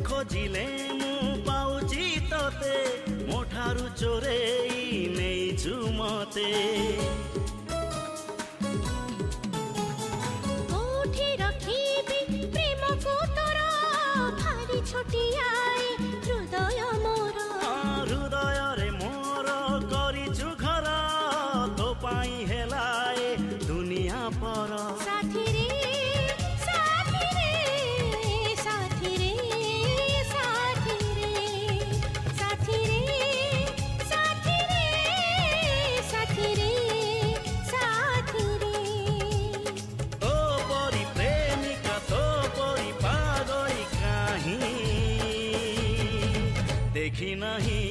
खोजिले मु पाउची तते मो ठारु चोरेई नेइछु मते कोठी रखिबी प्रेम को तोर भारी छोटियाए हृदय मोर हृदय रे मोर करिछु घर तो पाई हेलाए दुनिया पर साथी रे साथी रे साथी रे साथी रे साथी रे साथी रे साथी रे साथी रे तो परी प्रेमिका तो परी पागल काहीं देखी नहीं